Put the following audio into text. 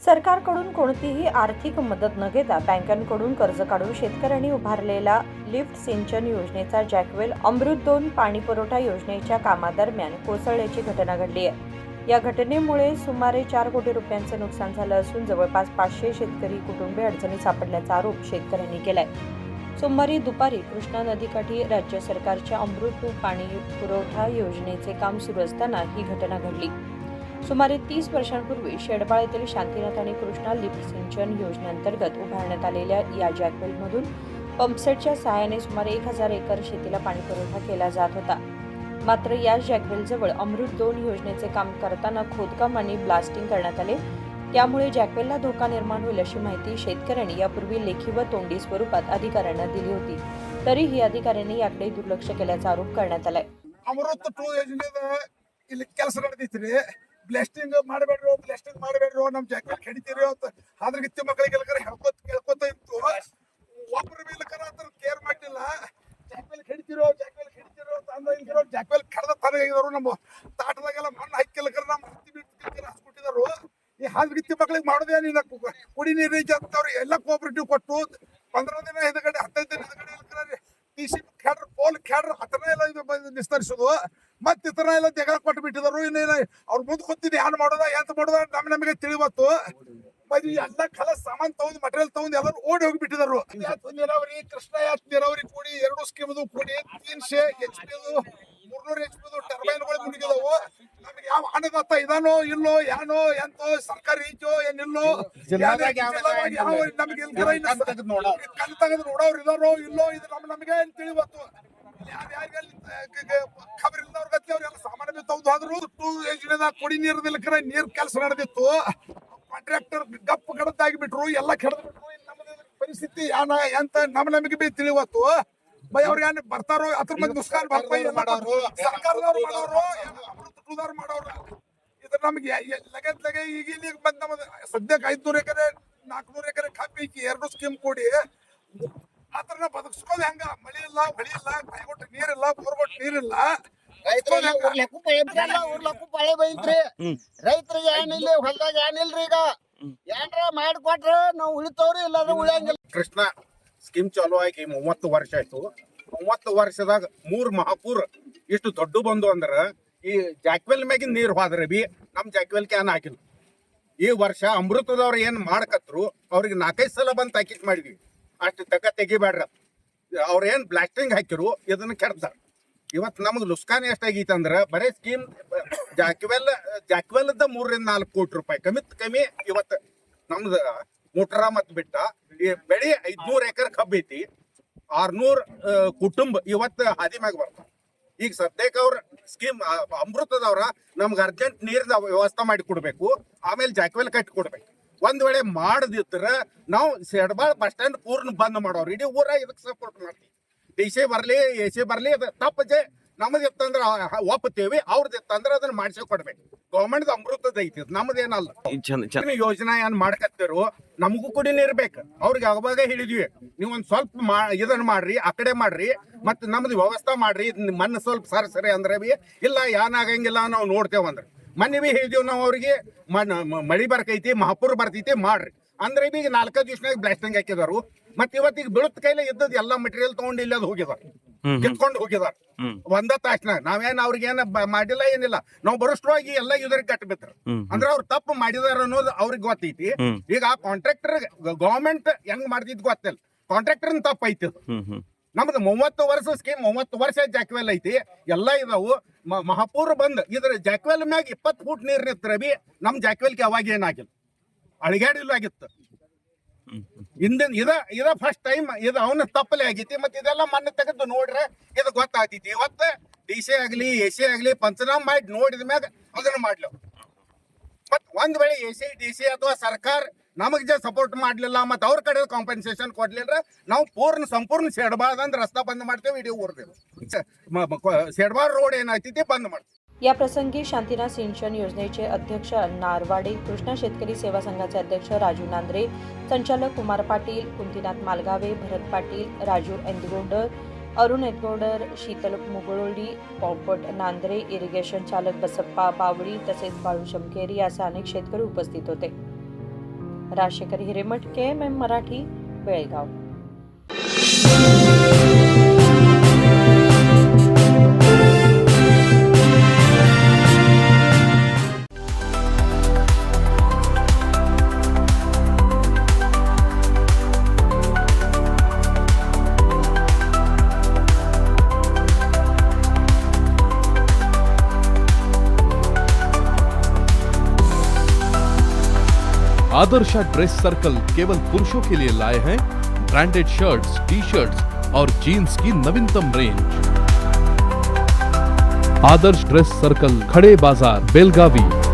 सरकारकडून कोणतीही आर्थिक मदत न घेता बँकांकडून कर्ज काढून शेतकऱ्यांनी उभारलेला लिफ्ट सिंचन योजनेचा जॅकवेल अमृत 2 पाणीपुरवठा योजनेच्या कामादरम्यान कोसळल्याची घटना घडली आहे. या घटनेमुळे सुमारे 4 कोटी रुपयांचं नुकसान झालं असून जवळपास 500 शेतकरी कुटुंबे अडचणीत सापडल्याचा आरोप शेतकऱ्यांनी केलाय. सोमवारी दुपारी कृष्णा नदीकाठी राज्य सरकारच्या अमृत 2 पाणीपुरवठा योजनेचे काम सुरू असताना ही घटना घडली. सुमारे 30 वर्षांपूर्वी शेडबाळ येथील शांतीनाथ आणि कृष्णा लिफ्ट सिंचन योजनेअंतर्गत उभारण्यात आलेल्या या जॅकवेलमधून पंपसेटच्या सहाय्याने सुमारे 1000 एकर शेतीला पाणीपुरवठा केला जात होता. मात्र या जॅकवेलजवळ अमृत 2 योजनेचे काम करताना खोदकाम आणि ब्लास्टिंग करण्यात आले. त्यामुळे जॅकवेलला धोका निर्माण होईल अशी माहिती शेतकऱ्यांनी यापूर्वी लेखी व तोंडी स्वरूपात अधिकाऱ्यांना दिली होती. तरीही अधिकाऱ्यांनी याकडे दुर्लक्ष केल्याचा आरोप करण्यात आलाय. ಅಮೃತ 2 ಯೋಜನೆದ ಇಲ್ಲಿ ಕೆಲಸ ನಡೆದೈತ್ರಿ. ಬ್ಲಾಸ್ಟಿಂಗ್ ಮಾಡಬೇಡ್ರಿ ನಮ್ಮ ಜಾಗದಲ್ಲಿ ಖಡಿತೀರಿ ಅಂತ ಹಾದ್ರಗಿತ್ತಿ ಮಕ್ಕಳಿಗೆ ಎಲ್ಲಕರ ಹೇಳ್ಕೊತ ಇತ್ತು. ಒಬ್ಬರ ಮೇಲಕರ ಅದ್ರ ಕೇರ್ ಮಾಡಿಲ್ಲ. ಜಾಗದಲ್ಲಿ ಖಡಿತೀರೋ ಅಂತ ಅಂದಿರೋ ಜಾಗದಲ್ಲಿ ಖಡದ ತನಗಿದ್ರು ನಮ್ಮ ತಾಟದಾಗೆಲ್ಲ ಮಣ್ಣು ಹಾಕಿಲ್ಲಕರ ನಮ್ಮ ಹತ್ತಿ ಬಿಟ್ಟು ಹಚ್ಕೊಟ್ಟಿದ್ರು. ಈ ಹಾದ್ರಗಿತ್ತಿ ಮಕ್ಕಳಿಗೆ ಮಾಡೋದೇ ನೀನು ಕುಡಿ ನೀರು ಅಂತವ್ರು ಎಲ್ಲ ಕೋಆಪರೇಟಿವ್ ಕೊಟ್ಟು 15 ದಿನ ಹಿಂದಗಡೆ 15 ದಿನ ಹಿಂದಗಡೆ ಎಲ್ಲಕರ ಟಿಸಿ ಕ್ಯಾಡ್ರ್ ಪೋಲ್ ಕ್ಯಾಡ್ರ್ ಹತ್ತನ ಎಲ್ಲ ಇದು ವಿಸ್ತರಿಸೋದು ಮತ್ತೆ ಇತರ ಎಲ್ಲ ಜಗ ಕೊಟ್ಟು ಬಿಟ್ಟಿದ್ರು. ಇನ್ನೇನು ಅವ್ರ ಮುಂದೆ ಕೂತಿದ್ದು ಏನು ಮಾಡೋದ ಎಂತ ಮಾಡೋದ ನಮಗೆ ತಿಳಿವತ್ತು. ಮತ್ತೆ ಎಲ್ಲ ಕಲ ಸಾಮಾನು ತಗೊಂಡು ಮಟೀರಿಯಲ್ ತಗೊಂಡು ಎಲ್ಲರೂ ಓಡಿ ಹೋಗಿ ಬಿಟ್ಟಿದ್ರು. ನೀರಾವರಿ ಕೃಷ್ಣ ನೀರಾವರಿ ಕೂಡಿ 2 ಸ್ಕೀಮ್ ಕೂಡಿ 300 HP 300 HP ಟರ್ಬೈನ್ಗಳು ಮುಗಿದವು. ನಮಗೆ ಯಾವ ಹಣದತ್ತ ಇದಾನೋ ಇಲ್ಲೋ ಏನೋ ಎಂತೋ ಸರ್ಕಾರಿ ಐತೋ ಏನಿಲ್ಲೋ ನಮಗೆ ಕಣ್ ತೆಗೆದು ನೋಡೋರು ಇದಾರೋ ಇಲ್ಲೋ ಇದು ನಮಗೆ ತಿಳಿವತ್ತು. ಖಬರ್ ಇಲ್ಲದವ್ರ ಗತಿ ಅವ್ರೆಲ್ಲ ಸಾಮಾನ್ಯ ತಗೊಂಡು ಹೋದ್ರು. 2 ಯೋಜನೆದಾಗ ಕುಡಿ ನೀರದಿಲ್ಲಕರ ನೀರ್ ಕೆಲಸ ನಡೆದಿತ್ತು. ಕಾಂಟ್ರಾಕ್ಟರ್ ಗಪ್ಪ ಕಡದಾಗಿ ಬಿಟ್ರು, ಎಲ್ಲ ಕೆಡದ್ ಬಿಟ್ರು. ನಮ್ಮದು ಪರಿಸ್ಥಿತಿ ಏನ ಎಂತ ನಮಗೆ ಬಿ ತಿಳಿವತ್ತು. ಬೈ ಅವ್ರಿಗೆ ಏನ್ ಬರ್ತಾರೋ ಅದ್ರ ಬಗ್ಗೆ ನುಸ್ಕಾನ್ ಭರ್ಪಾಯಿ ಸರ್ಕಾರದವ್ರು ಮಾಡೋರು ಅಮೃತದವ್ರು ಮಾಡೋರು. ಇದ್ರ ನಮಗೆ ಲಗೆ ಈಗ ಬಂದ್ ನಮ್ಮದು ಸದ್ಯಕ್ಕೆ 500 ಎಕರೆ 400 ಎಕರೆ ಕಾಪಿ 2 ಸ್ಕೀಮ್ ಕೂಡಿ ಅದನ್ನ ಬದುಕಿಸ್ಕೋದು ಹೆಂಗ? ಮಳಿ ಇಲ್ಲ ಹೊಳಿ ಇಲ್ಲ, ಕೈಗೊಟ್ಟು ನೀರಿಲ್ಲ, ಬೋರ್ಗೊಟ್ಟು ನೀರಿಲ್ಲ. ಉರ್ಲಕ್ಕೂ ಮಳೆ ಬೈತ್ರಿ. ರೈತರಿಗೆ ಏನಿಲ್ಲ, ಹೊಲದಾಗ ಏನಿಲ್ರಿ. ಈಗ ಏನ್ರ ಮಾಡಿಕೊಟ್ರ ನಾವು ಉಳಿತವ್ರಿ, ಇಲ್ಲಾಂದ್ರೆ ಉಳಿಯಂಗಿಲ್ಲ. ಕೃಷ್ಣ ಸ್ಕೀಮ್ ಚಾಲು ಆಗಿ 30 ವರ್ಷ ಆಯ್ತು. 30 ವರ್ಷದಾಗ 3 ಮಹಾಪೂರ್ ಇಷ್ಟು ದೊಡ್ಡ ಬಂದು ಅಂದ್ರ ಈ ಜಾಕ್ವೆಲ್ ಮ್ಯಾಗಿನ ನೀರ್ ಹೋದ್ರೆ ಬಿ ನಮ್ ಜಾಕ್ವೆಲ್ ಕ್ಯಾನ್ ಹಾಕಿಲ್ಲ. ಈ ವರ್ಷ ಅಮೃತದವ್ರು ಏನ್ ಮಾಡಕತ್ರು ಅವ್ರಿಗೆ 4-5 ಸಲ ಬಂದ್ ತಾಕೀತ್ ಮಾಡಿದ್ವಿ. ಅಷ್ಟು ತಕ್ಕ ತೆಗಿಬೇಡ್ರ. ಅವ್ರೇನ್ ಬ್ಲಾಸ್ಟಿಂಗ್ ಹಾಕಿರು ಇದನ್ನ ಕೆಡ್ತಾರ. ಇವತ್ತು ನಮ್ಗೆ ನುಸ್ಕಾನ್ ಎಷ್ಟಾಗೈತೆ ಅಂದ್ರೆ ಬರೇ ಸ್ಕೀಮ್ ಜಾಕ್ವೆಲ್ದ 3-4 ಕೋಟಿ ರೂಪಾಯಿ ಕಮ್ಮಿ. ಇವತ್ತು ನಮ್ದು ಮೋಟರ ಮತ್ ಬಿಟ್ಟ ಈ ಬೆಳಿ 500 ಎಕರೆ ಕಬ್ಬು ಐತಿ. 600 ಕುಟುಂಬ ಇವತ್ತು ಹಾದಿ ಮ್ಯಾಗ ಬರ್ತಾವ. ಈಗ ಸದ್ಯಕ್ಕೆ ಅವ್ರ ಸ್ಕೀಮ್ ಅಮೃತದವ್ರ ನಮ್ಗೆ ಅರ್ಜೆಂಟ್ ನೀರಿನ ವ್ಯವಸ್ಥೆ ಮಾಡಿ ಕೊಡ್ಬೇಕು, ಆಮೇಲೆ ಜಾಕ್ವೆಲ್ ಕಟ್ಟಿ ಕೊಡ್ಬೇಕು. ಒಂದ್ ವೇಳೆ ಮಾಡದಿದ್ರ ನಾವು ಶೆಡ್ಬಾಳ್ ಬಸ್ ಸ್ಟ್ಯಾಂಡ್ ಪೂರ್ಣ ಬಂದ್ ಮಾಡೋರು. ಇಡೀ ಊರ ಇದಕ್ಕೆ ಸಪೋರ್ಟ್ ಮಾಡ್ತೀವಿ. DC ಬರ್ಲಿ AC ಬರ್ಲಿ ಅದು ತಪ್ಪಜೆ ನಮ್ಮದ್ ಇತ್ತಂದ್ರ ಒಪ್ಪತ್ತೇವಿ, ಅವ್ರದ್ದು ಇತ್ತಂದ್ರ ಅದನ್ನ ಮಾಡಿಸಿ ಕೊಡ್ಬೇಕು. ಗೌರ್ಮೆಂಟ್ ಅಮೃತದ ಐತಿ, ನಮ್ದೇನಲ್ಲ. ಯೋಜನಾ ಏನ್ ಮಾಡ್ಕತ್ತಿರು ನಮಗೂ ಕೂಡ ಇರ್ಬೇಕು. ಅವ್ರಿಗೆ ಅವಾಗ ಹೇಳಿದ್ವಿ ನೀವ್ ಒಂದ್ ಸ್ವಲ್ಪ ಇದನ್ನ ಮಾಡ್ರಿ, ಆ ಕಡೆ ಮಾಡ್ರಿ, ಮತ್ ನಮ್ದು ವ್ಯವಸ್ಥೆ ಮಾಡ್ರಿ, ಮಣ್ಣು ಸ್ವಲ್ಪ ಸರಿ ಅಂದ್ರೆ ಬಿ ಇಲ್ಲ ಏನಾಗಂಗಿಲ್ಲ ನಾವು ನೋಡ್ತೇವಂದ್ರೆ. ಮೊನ್ನೆ ಬಿ ಹೇಳಿದೀವಿ ನಾವು ಅವ್ರಿಗೆ ಮಳಿ ಬರ್ಕೈತಿ, ಮಹಾಪುರ್ ಬರ್ತೈತಿ ಮಾಡ್ರಿ ಅಂದ್ರೆ ಬಿ ಈಗ 4 ದಿವ್ಸನಾಗ ಬ್ಲಾಸ್ಟಿಂಗ್ ಹಾಕಿದಾರು. ಮತ್ ಇವತ್ತಿಗೆ ಬೀಳತ್ ಕೈಲೇ ಇದ್ದದ್ ಎಲ್ಲಾ ಮೆಟೀರಿಯಲ್ ತಗೊಂಡು ಇಲ್ಲ ಅದು ಹೋಗಿದಾರ, ಕಿತ್ಕೊಂಡು ಹೋಗಿದಾರ ಒಂದ ತಾಸ್ನಾಗ. ನಾವೇನ್ ಅವ್ರಿಗೇನ ಮಾಡಿಲ್ಲ ಏನಿಲ್ಲ, ನಾವು ಬರೋಷ್ಟ್ರವಾಗಿ ಎಲ್ಲ ಇದ್ರಿಗೆ ಕಟ್ಟ ಬಿಟ್ರ ಅಂದ್ರೆ ಅವ್ರು ತಪ್ಪು ಮಾಡಿದಾರ ಅನ್ನೋದು ಅವ್ರಿಗೆ ಗೊತ್ತೈತಿ. ಈಗ ಕಾಂಟ್ರಾಕ್ಟರ್ ಗವರ್ಮೆಂಟ್ ಹೆಂಗ್ ಮಾಡ್ತಿದ್ ಗೊತ್ತಿಲ್ಲ, ಕಾಂಟ್ರಾಕ್ಟರ್ ತಪ್ಪ ಐತಿ. ನಮ್ದು 30 ವರ್ಷ ಸ್ಕೀಮ್, 30 ವರ್ಷ ಜಾಕ್ವೆಲ್ ಐತಿ, ಎಲ್ಲ ಇದಾವು. ಮಹಾಪೂರ್ ಬಂದ್ ಇದ್ರ ಜಾಕ್ವೆಲ್ ಮ್ಯಾಗ 20 ಫೂಟ್ ನೀರ್ ನಿಂತ್ರ ಬಿ ನಮ್ ಜಾಕ್ವೆಲ್ಗೆ ಅವಾಗ ಏನಾಗಿಲ್ಲ, ಅಳಿಗಾಡಿಲ್ಲ ಆಗಿತ್ತು. ಹಿಂದಿನ ಇದ ಫಸ್ಟ್ ಟೈಮ್ ಇದು ಅವನ ತಪ್ಪಲೆ ಆಗೈತಿ. ಮತ್ತೆ ಇದೆಲ್ಲ ಮಣ್ಣು ತೆಗೆದು ನೋಡ್ರೆ ಇದು ಗೊತ್ತಾಗ್ತೈತಿ. ಇವತ್ತು DC ಆಗ್ಲಿ AC ಆಗ್ಲಿ ಪಂಚನಾಮ ಮಾಡಿ ನೋಡಿದ ಮ್ಯಾಗ ಅದನ್ನ ಮಾಡ್ಲವ್. ಮತ್ ಒಂದ್ ವೇಳೆ AC DC ಅಥವಾ ಸರ್ಕಾರ ನಮಗ್ ಸಪೋರ್ಟ್ ಮಾಡ್ಲಿಲ್ಲ, ಮತ್ ಅವ್ರ ಕಡೆ ಕಾಂಪನ್ಸೇಷನ್ ಕೊಡ್ಲಿಲ್ಲ, ನಾವು ಸಂಪೂರ್ಣ ಶೆಡ್ಬಾಳ್ ಅಂದ್ರೆ ರಸ್ತಾ ಬಂದ್ ಮಾಡ್ತೇವೆ. ಇಡೀ ಊರ್ದೇವು ಶೆಡ್ಬಾಳ್ ರೋಡ್ ಏನಾಗ್ತೈತಿ ಬಂದ್ ಮಾಡ್ತೀವಿ. या प्रसंगी शांतीनाथ सिंचन योजनेचे अध्यक्ष नारवाडे, कृष्णा शेतकरी सेवा संघाचे अध्यक्ष राजू नांद्रे, संचालक कुमार पाटील, कुंतीनाथ मालगावे, भरत पाटील, राजू एंदगोडर, अरुण एंदगोडर, शीतल मुगळोळी, पोपट नांद्रे, इरिगेशन चालक बसप्पा बावळी तसेच बाळू शमकेरी असे अनेक शेतकरी उपस्थित होते. Rajekar Hiremath, KMM Marathi, Belgaum. Adarsha dress circle केवल पुरुषों के लिए लाए हैं ब्रांडेड शर्ट्स, टी शर्ट्स और जीन्स की नवीनतम रेंज. आदर्श ड्रेस सर्कल, खड़े बाजार, बेलगावी.